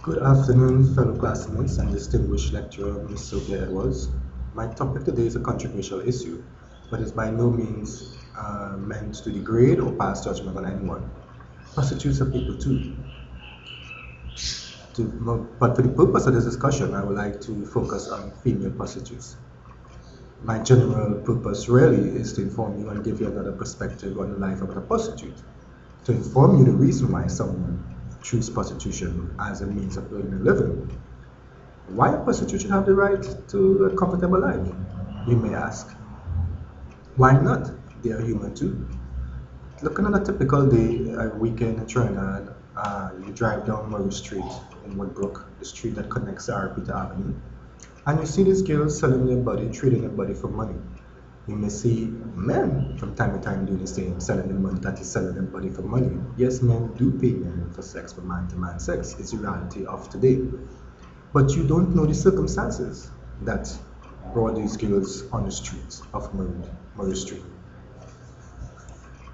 Good afternoon, fellow classmates and distinguished lecturer, Ms. Sophia Edwards. My topic today is a controversial issue, but is by no means meant to degrade or pass judgment on anyone. Prostitutes are people too. But for the purpose of this discussion, I would like to focus on female prostitutes. My general purpose really is to inform you and give you another perspective on the life of a prostitute, to inform you the reason why someone chooses prostitution as a means of earning a living. Why a prostitute should have the right to a comfortable life? You may ask. Why not? They are human too. Looking at a typical day, a weekend in Trinidad, you drive down Murray Street in Woodbrook, the street that connects R. Peter Avenue, and you see these girls selling their body, trading their body for money. You may see men from time to time doing the same, selling their money, that is selling their body for money. Yes, men do pay men for sex, for man to man sex. It's the reality of today. But you don't know the circumstances that brought these girls on the streets of Murray Street.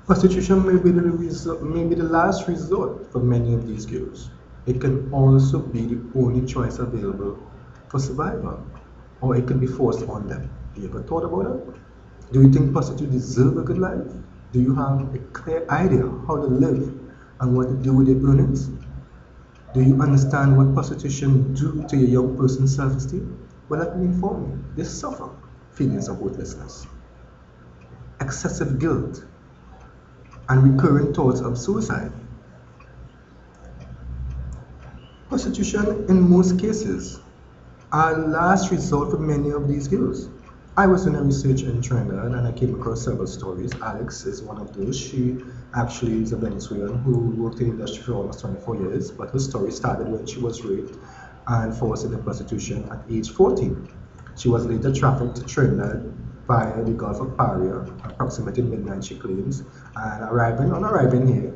Prostitution may be the last resort for many of these girls. It can also be the only choice available for survival, or it can be forced on them. Have you ever thought about it? Do you think prostitutes deserve a good life? Do you have a clear idea how to live and what to do with their earnings? Do you understand what prostitution do to a young person's self-esteem? Well, let me inform you. They suffer feelings of worthlessness, excessive guilt, and recurrent thoughts of suicide. Prostitution, in most cases, are last resort for many of these girls. I was doing a research in Trinidad and I came across several stories. Alex is one of those. She actually is a Venezuelan who worked in the industry for almost 24 years, but her story started when she was raped and forced into prostitution at age 14. She was later trafficked to Trinidad via the Gulf of Paria, approximately midnight, she claims, and on arriving here,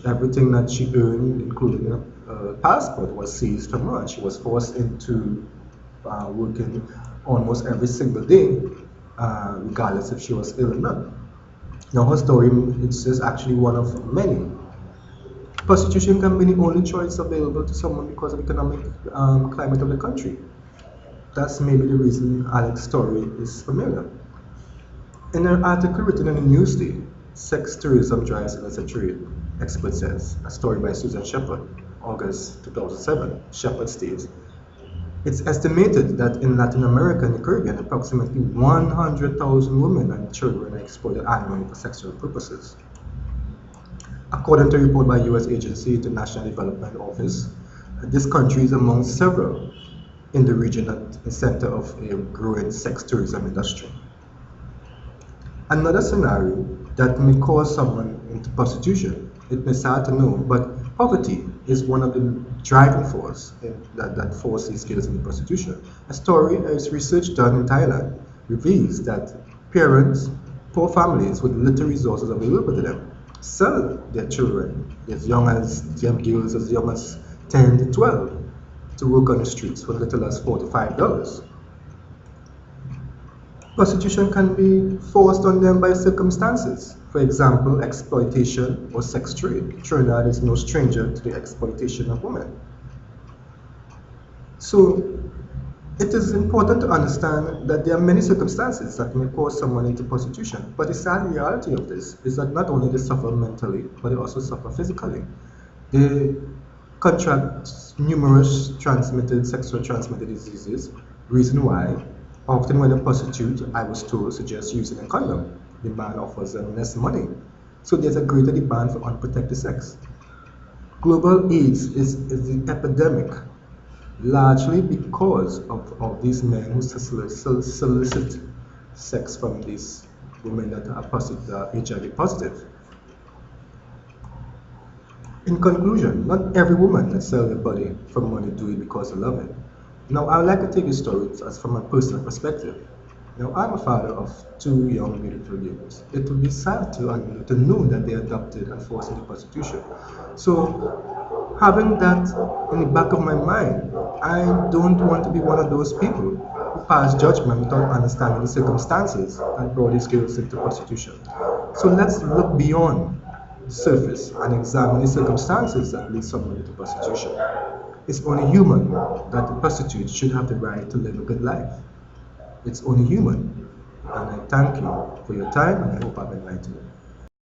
everything that she earned, including a passport, was seized from her. She was forced into working almost every single day, regardless if she was ill or not. Now, her story is just actually one of many. Prostitution can be the only choice available to someone because of economic climate of the country. That's maybe the reason Alex's story is familiar. In an article written in the Newsday, Sex Tourism Drives Illicit Trade, expert says, a story by Susan Shepard, August 2007, Shepard states, it's estimated that in Latin America and the Caribbean, approximately 100,000 women and children are exploited annually for sexual purposes. According to a report by U.S. agency, the National Development Office, this country is among several in the region at the center of a growing sex tourism industry. Another scenario that may cause someone into prostitution, it may sad to know, but poverty is one of the driving force that forces these girls into prostitution. A research done in Thailand reveals that parents, poor families with little resources available to them, sell their children as young as young girls as young as 10 to 12 to work on the streets for little as $45. Prostitution can be forced on them by circumstances. For example, exploitation or sex trade. Trinidad is no stranger to the exploitation of women. So, it is important to understand that there are many circumstances that may cause someone into prostitution. But the sad reality of this is that not only they suffer mentally, but they also suffer physically. They contract numerous sexual transmitted diseases. Reason why, often when a prostitute, I was told, suggests using a condom, the man offers them less money. So there's a greater demand for unprotected sex. Global AIDS is the epidemic, largely because of these men who solicit sex from these women that are HIV positive. In conclusion, not every woman that sells her body for money do it because they love it. Now, I would like to take this story as from a personal perspective. Now, I'm a father of two young, beautiful girls. It would be sad to know that they're adopted and forced into prostitution. So, having that in the back of my mind, I don't want to be one of those people who pass judgment without understanding the circumstances that brought these girls into prostitution. So let's look beyond surface and examine the circumstances that lead someone into prostitution. It's only human that the prostitute should have the right to live a good life. It's only human. And I thank you for your time and I hope I've enlightened you.